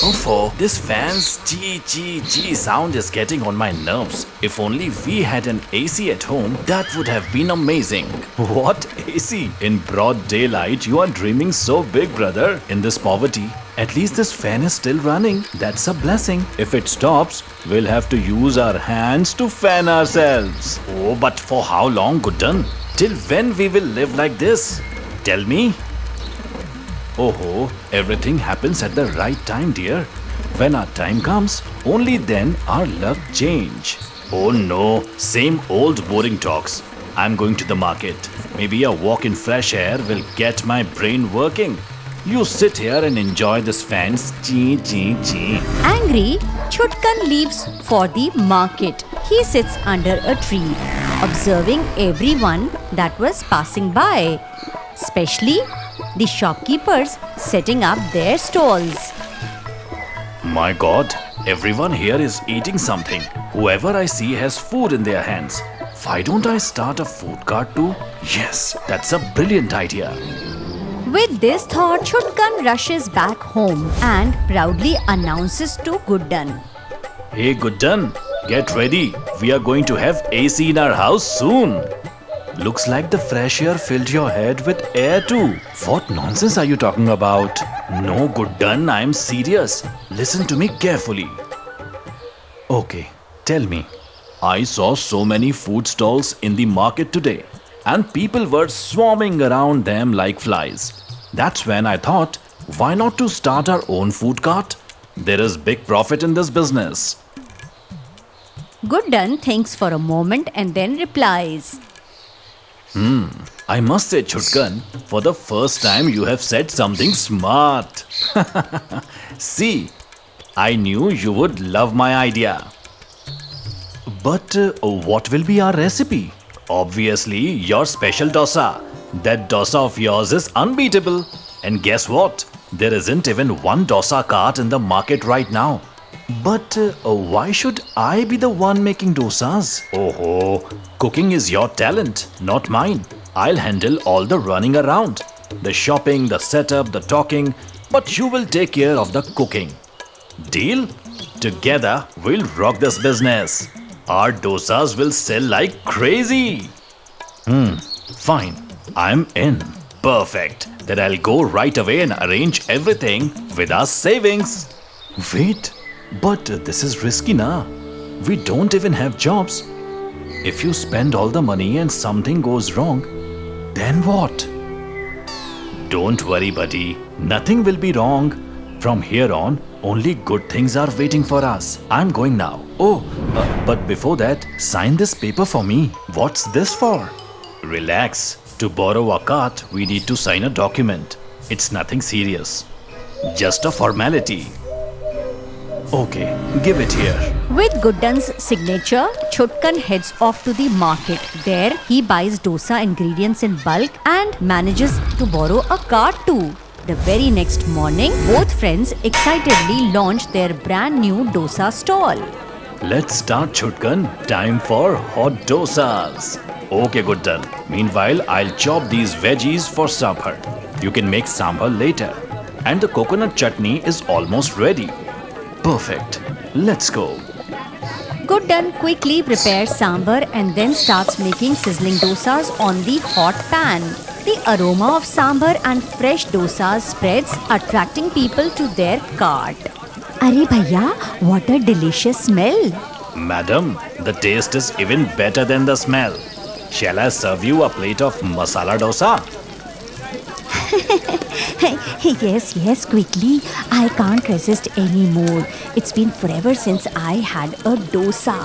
Oh, this fan's G sound is getting on my nerves. If only we had an AC at home, that would have been amazing. What AC? In broad daylight, you are dreaming so big, brother. In this poverty, at least this fan is still running. That's a blessing. If it stops, we'll have to use our hands to fan ourselves. Oh, but for how long, Gooden? Till when we will live like this? Tell me. Oh, everything happens at the right time, dear. When our time comes, only then our luck change. Oh no, same old boring talks. I'm going to the market. Maybe a walk in fresh air will get my brain working. You sit here and enjoy this fan's chee. Angry, Chutkan leaves for the market. He sits under a tree, observing everyone that was passing by, especially the shopkeepers setting up their stalls. My God, everyone here is eating something. Whoever I see has food in their hands. Why don't I start a food cart too? Yes, that's a brilliant idea. With this thought, Chutkan rushes back home and proudly announces to Gooden. Hey Gooden, get ready. We are going to have AC in our house soon. Looks like the fresh air filled your head with air too. What nonsense are you talking about? No, Gooden, I am serious. Listen to me carefully. Okay, tell me. I saw so many food stalls in the market today, and people were swarming around them like flies. That's when I thought, why not to start our own food cart? There is big profit in this business. Gooden thinks for a moment and then replies. I must say, Chutkan, for the first time you have said something smart. See, I knew you would love my idea. But what will be our recipe? Obviously, your special dosa. That dosa of yours is unbeatable. And guess what? There isn't even one dosa cart in the market right now. But why should I be the one making dosas? Oh, cooking is your talent, not mine. I'll handle all the running around. The shopping, the setup, the talking. But you will take care of the cooking. Deal? Together, we'll rock this business. Our dosas will sell like crazy. Fine. I'm in. Perfect. Then I'll go right away and arrange everything with our savings. Wait, but this is risky na. We don't even have jobs. If you spend all the money and something goes wrong, then what? Don't worry, buddy. Nothing will be wrong. From here on, only good things are waiting for us. I'm going now. Oh, but before that, sign this paper for me. What's this for? Relax. To borrow a cart, we need to sign a document. It's nothing serious. Just a formality. Okay, give it here. With Gooden's signature, Chutkan heads off to the market. There, he buys dosa ingredients in bulk and manages to borrow a cart too. The very next morning, both friends excitedly launch their brand new dosa stall. Let's start, Chutkan. Time for hot dosas. Okay, Gooden. Meanwhile, I'll chop these veggies for sambar. You can make sambar later. And the coconut chutney is almost ready. Perfect. Let's go. Gooden quickly prepares sambar and then starts making sizzling dosas on the hot pan. The aroma of sambar and fresh dosas spreads, attracting people to their cart. Arey bhaiya, what a delicious smell! Madam, the taste is even better than the smell. Shall I serve you a plate of masala dosa? Yes, quickly. I can't resist anymore. It's been forever since I had a dosa.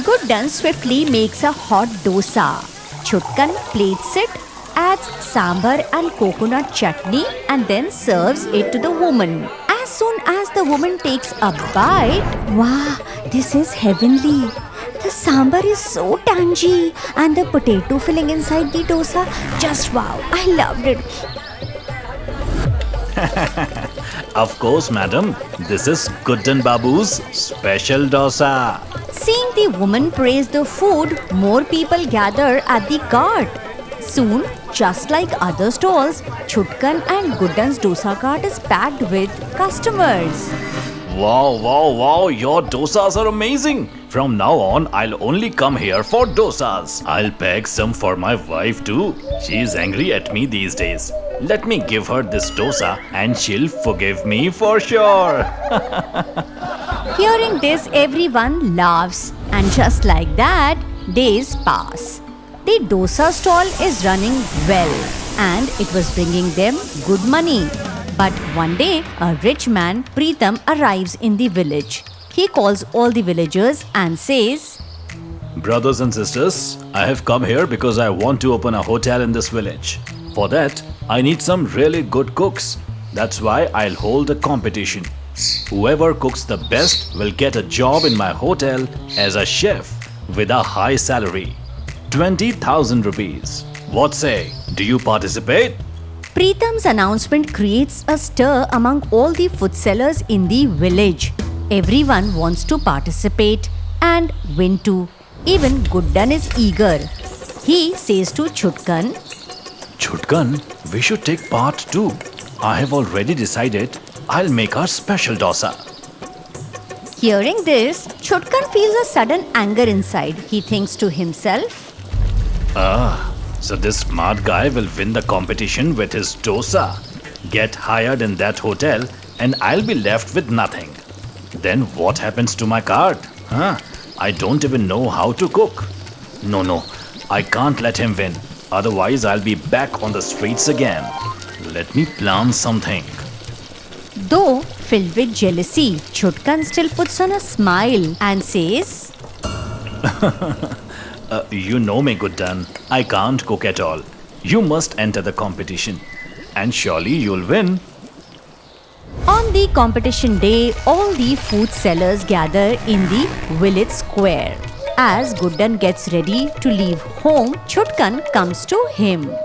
Gooden swiftly makes a hot dosa. Chutkan plates it, adds sambar and coconut chutney and then serves it to the woman. As soon as the woman takes a bite, wow, this is heavenly. The sambar is so tangy and the potato filling inside the dosa, just wow, I loved it. Of course, madam. This is Gooden Babu's special dosa. Seeing the woman praise the food, more people gather at the cart. Soon, Just like other stalls, Chutkan and Guddan's dosa cart is packed with customers. Wow, wow, wow, your dosas are amazing. From now on, I'll only come here for dosas. I'll pack some for my wife too. She's angry at me these days. Let me give her this dosa and she'll forgive me for sure. Hearing this, everyone laughs, and just like that, days pass. The dosa stall is running well, and it was bringing them good money. But one day, a rich man, Preetham, arrives in the village. He calls all the villagers and says, Brothers and sisters, I have come here because I want to open a hotel in this village. For that, I need some really good cooks. That's why I'll hold a competition. Whoever cooks the best will get a job in my hotel as a chef with a high salary. 20,000 rupees. What say? Do you participate? Preetham's announcement creates a stir among all the food sellers in the village. Everyone wants to participate and win too. Even Guddan is eager. He says to Chutkan, Chutkan, we should take part too. I have already decided I'll make our special dosa. Hearing this, Chutkan feels a sudden anger inside. He thinks to himself, So this smart guy will win the competition with his dosa, get hired in that hotel, and I'll be left with nothing. Then what happens to my cart? I don't even know how to cook. No, I can't let him win. Otherwise, I'll be back on the streets again. Let me plan something. Though filled with jealousy, Chutkan still puts on a smile and says, You know me, Guddan. I can't cook at all. You must enter the competition. And surely you'll win. On the competition day, all the food sellers gather in the village square. As Guddan gets ready to leave home, Chutkan comes to him.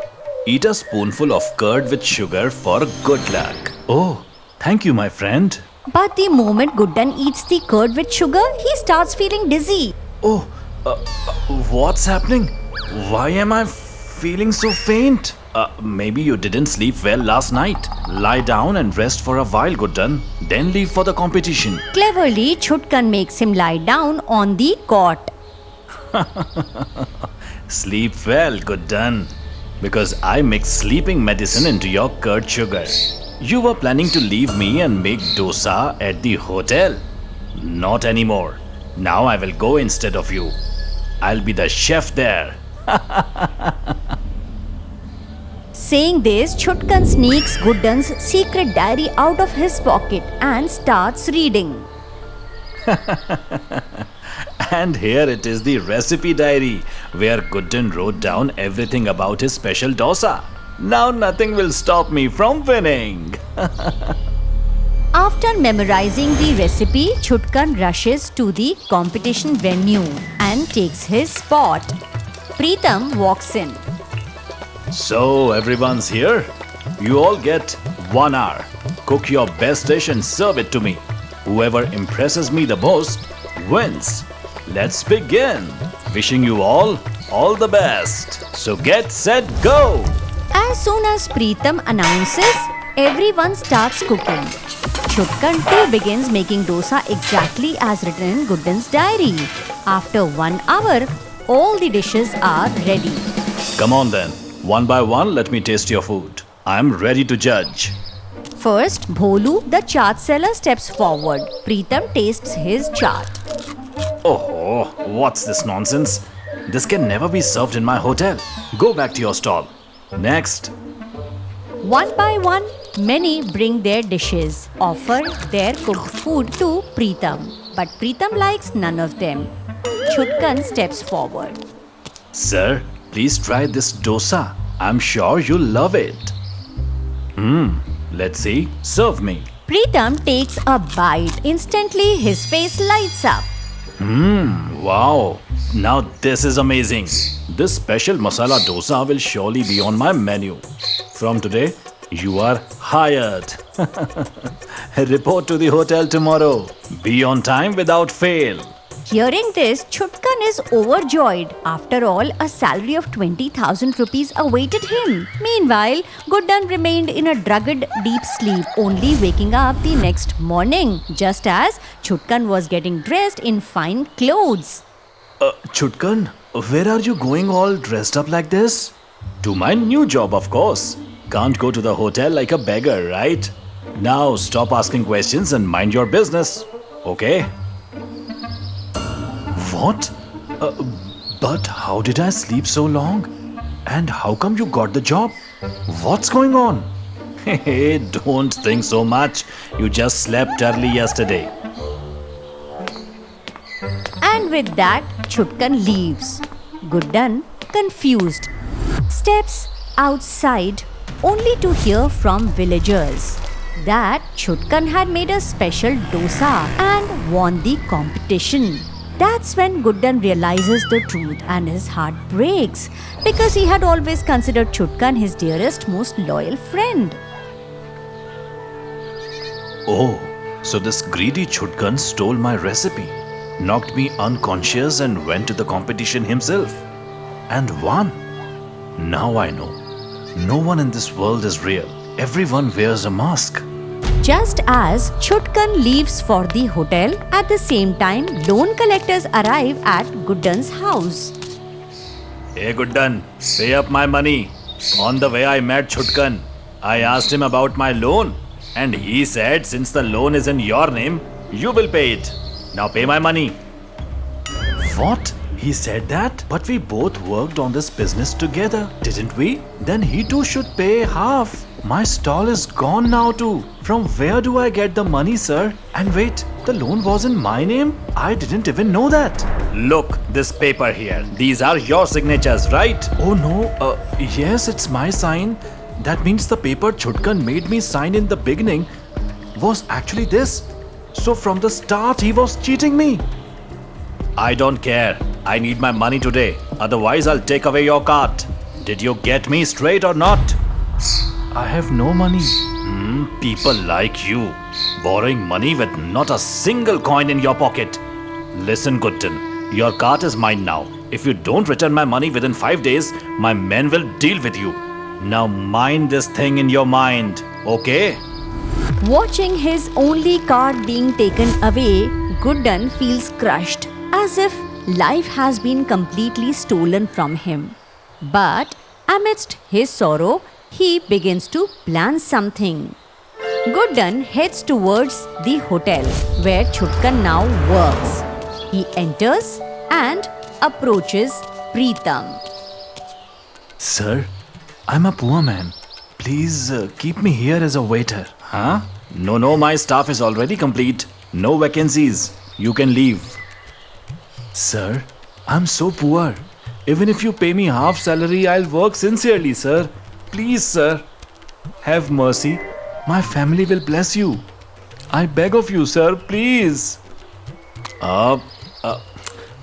Eat a spoonful of curd with sugar for good luck. Oh, thank you, my friend. But the moment Guddan eats the curd with sugar, he starts feeling dizzy. Oh, what's happening? Why am I feeling so faint? Maybe you didn't sleep well last night. Lie down and rest for a while, Guddan. Then leave for the competition. Cleverly, Chutkan makes him lie down on the cot. Sleep well, Guddan. Because I mix sleeping medicine into your curd sugar. You were planning to leave me and make dosa at the hotel. Not anymore. Now I will go instead of you. I'll be the chef there. Saying this, Chutkan sneaks Guddan's secret diary out of his pocket and starts reading. And here it is, the recipe diary, where Guddan wrote down everything about his special dosa. Now nothing will stop me from winning. After memorizing the recipe, Chutkan rushes to the competition venue and takes his spot. Preetham walks in. So everyone's here? You all get 1 hour. Cook your best dish and serve it to me. Whoever impresses me the most wins. Let's begin. Wishing you all the best. So get set, go! As soon as Preetham announces, everyone starts cooking. Chutkan too begins making dosa exactly as written in Guddan's diary. After 1 hour, all the dishes are ready. Come on then. One by one, let me taste your food. I'm ready to judge. First, Bholu, the chaat seller, steps forward. Preetham tastes his chaat. Oh, what's this nonsense? This can never be served in my hotel. Go back to your stall. Next. One by one, many bring their dishes, offer their cooked food to Preetham. But Preetham likes none of them. Chutkan steps forward. Sir, please try this dosa. I'm sure you'll love it. Let's see. Serve me. Preetham takes a bite. Instantly, his face lights up. Wow. Now this is amazing. This special masala dosa will surely be on my menu. From today, you are hired. Report to the hotel tomorrow. Be on time without fail. Hearing this, Chutkan is overjoyed. After all, a salary of 20,000 rupees awaited him. Meanwhile, Goodan remained in a drugged deep sleep, only waking up the next morning, just as Chutkan was getting dressed in fine clothes. Chutkan, where are you going all dressed up like this? To my new job, of course. Can't go to the hotel like a beggar, right? Now stop asking questions and mind your business, okay? What? But how did I sleep so long? And how come you got the job? What's going on? Hey, don't think so much. You just slept early yesterday. And with that, Chutkan leaves. Goodan, confused, steps outside only to hear from villagers that Chutkan had made a special dosa and won the competition. That's when Goodan realizes the truth and his heart breaks because he had always considered Chutkan his dearest, most loyal friend. Oh, so this greedy Chutkan stole my recipe, knocked me unconscious and went to the competition himself. And won. Now I know. No one in this world is real. Everyone wears a mask. Just as Chutkan leaves for the hotel, at the same time, loan collectors arrive at Goodan's house. Hey Goodan, pay up my money. On the way I met Chutkan. I asked him about my loan and he said since the loan is in your name, you will pay it. Now pay my money. What? He said that? But we both worked on this business together, didn't we? Then he too should pay half. My stall is gone now too. From where do I get the money, sir? And wait, the loan was in my name? I didn't even know that. Look, this paper here. These are your signatures, right? Oh no, yes, it's my sign. That means the paper Chutkan made me sign in the beginning was actually this. So from the start he was cheating me. I don't care. I need my money today. Otherwise I'll take away your cart. Did you get me straight or not? I have no money. People like you, borrowing money with not a single coin in your pocket. Listen, Goodan, your cart is mine now. If you don't return my money within 5 days, my men will deal with you. Now mind this thing in your mind, okay? Watching his only cart being taken away, Goodan feels crushed, as if life has been completely stolen from him. But amidst his sorrow, he begins to plan something. Goodan heads towards the hotel where Chutkan now works. He enters and approaches Preetham. Sir, I'm a poor man. Please keep me here as a waiter. Huh? No, my staff is already complete. No vacancies. You can leave. Sir, I'm so poor. Even if you pay me half salary, I'll work sincerely, sir. Please, sir. Have mercy. My family will bless you. I beg of you, sir, please. All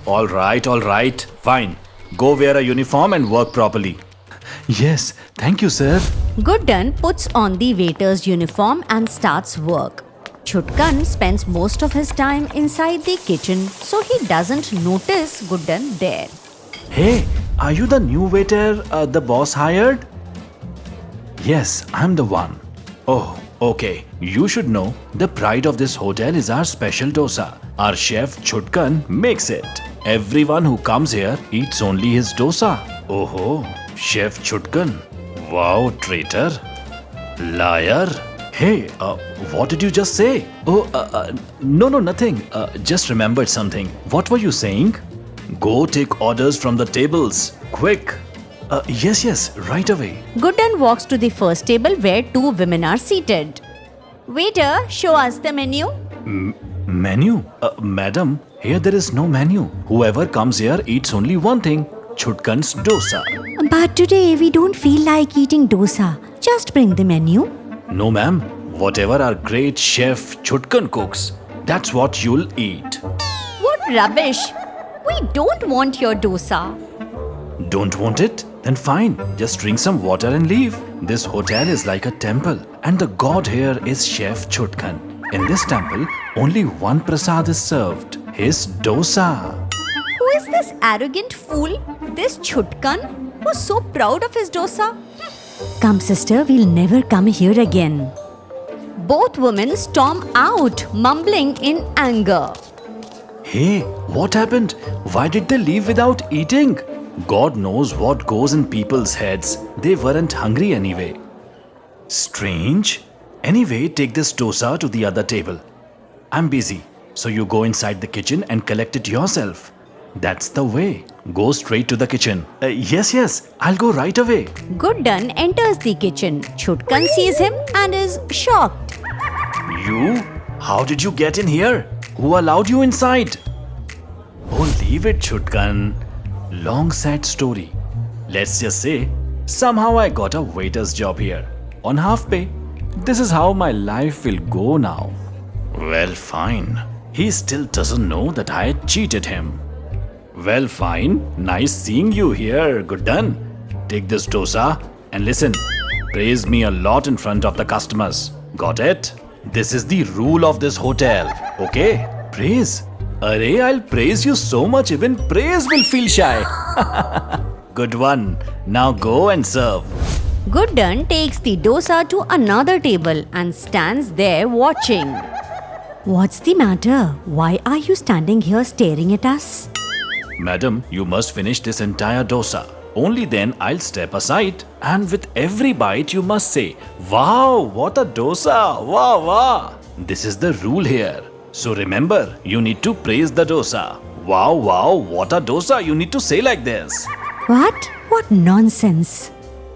right. Fine. Go wear a uniform and work properly. Yes, thank you, sir. Goodan puts on the waiter's uniform and starts work. Chutkan spends most of his time inside the kitchen, so he doesn't notice Goodan there. Hey, are you the new waiter the boss hired? Yes, I'm the one. Oh, okay. You should know the pride of this hotel is our special dosa. Our chef Chutkan makes it. Everyone who comes here eats only his dosa. Oh, Chef Chutkan. Wow, traitor. Liar. Hey, what did you just say? Oh, no, nothing. Just remembered something. What were you saying? Go take orders from the tables. Quick. Yes, right away. Goodan walks to the first table where two women are seated. Waiter, show us the menu. Menu? Madam, here there is no menu. Whoever comes here eats only one thing, Chutkan's dosa. But today we don't feel like eating dosa. Just bring the menu. No, ma'am. Whatever our great chef Chutkan cooks, that's what you'll eat. What rubbish! We don't want your dosa. Don't want it? Then fine. Just drink some water and leave. This hotel is like a temple, and the god here is Chef Chutkan. In this temple, only one prasad is served. his dosa. Who is this arrogant fool? This Chutkan who's so proud of his dosa? Come, sister, we'll never come here again. Both women storm out, mumbling in anger. Hey, what happened? Why did they leave without eating? God knows what goes in people's heads. They weren't hungry anyway. Strange. Anyway, take this dosa to the other table. I'm busy, so you go inside the kitchen and collect it yourself. That's the way. Go straight to the kitchen. Yes, I'll go right away. Guddan enters the kitchen. Chutkan sees him and is shocked. You? How did you get in here? Who allowed you inside? Oh, leave it, Chutkan. Long sad story. Let's just say, somehow I got a waiter's job here. On half pay. This is how my life will go now. Well, fine. He still doesn't know that I cheated him. Well, fine. Nice seeing you here, Guddan. Take this dosa and listen. Praise me a lot in front of the customers. Got it? This is the rule of this hotel. Okay? Praise. Arey, I'll praise you so much even praise will feel shy. Good one. Now go and serve. Guddan takes the dosa to another table and stands there watching. What's the matter? Why are you standing here staring at us? Madam, you must finish this entire dosa. Only then I'll step aside. And with every bite you must say, "Wow, what a dosa! Wow, wow!" This is the rule here. So remember, you need to praise the dosa. Wow, wow, what a dosa! You need to say like this. What? What nonsense.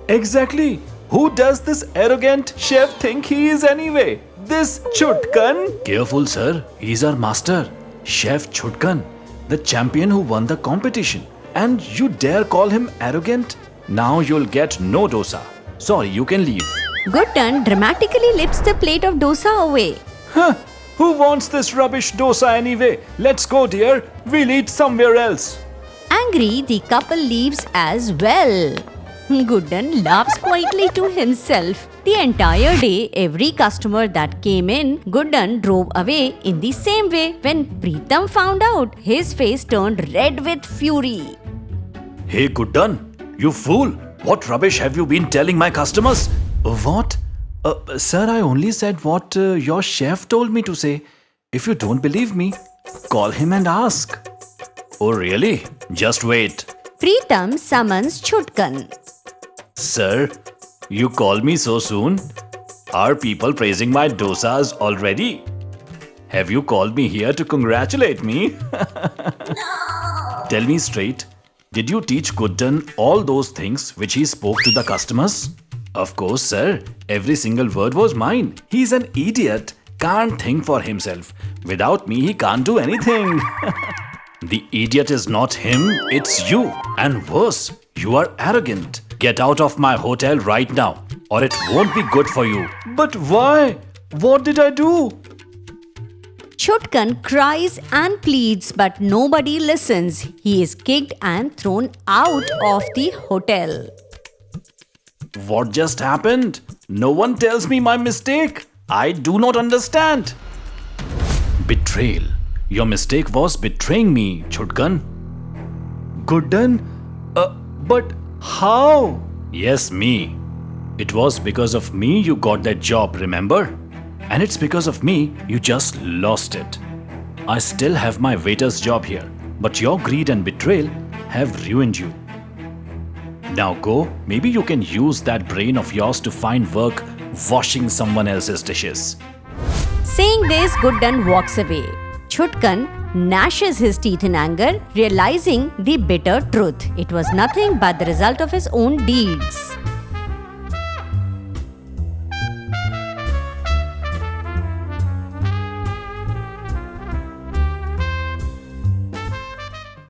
Exactly. Who does this arrogant chef think he is anyway? This Chutkan? Careful, sir. He's our master. Chef Chutkan, the champion who won the competition. And you dare call him arrogant? Now you'll get no dosa. Sorry, you can leave. Guddan dramatically lifts the plate of dosa away. Huh? Who wants this rubbish dosa anyway? Let's go, dear. We'll eat somewhere else. Angry, the couple leaves as well. Guddan laughs quietly to himself. The entire day, every customer that came in, Guddan drove away in the same way. When Preetham found out, his face turned red with fury. Hey, Guddan, you fool. What rubbish have you been telling my customers? What? Sir, I only said what your chef told me to say. If you don't believe me, call him and ask. Oh, really? Just wait. Preetham summons Chutkan. Sir, you call me so soon? Are people praising my dosas already? Have you called me here to congratulate me? Tell me straight, did you teach Guddan all those things which he spoke to the customers? Of course, sir. Every single word was mine. He's an idiot. Can't think for himself. Without me, he can't do anything. The idiot is not him, it's you. And worse, you are arrogant. Get out of my hotel right now, or it won't be good for you. But why? What did I do? Chutkan cries and pleads, but nobody listens. He is kicked and thrown out of the hotel. What just happened? No one tells me my mistake. I do not understand. Betrayal. Your mistake was betraying me, Chutkan. Guddan? But how? Yes, me. It was because of me you got that job, remember? And it's because of me you just lost it. I still have my waiter's job here, but your greed and betrayal have ruined you. Now go, maybe you can use that brain of yours to find work washing someone else's dishes. Saying this, Guddan walks away. Chutkan gnashes his teeth in anger, realizing the bitter truth. It was nothing but the result of his own deeds.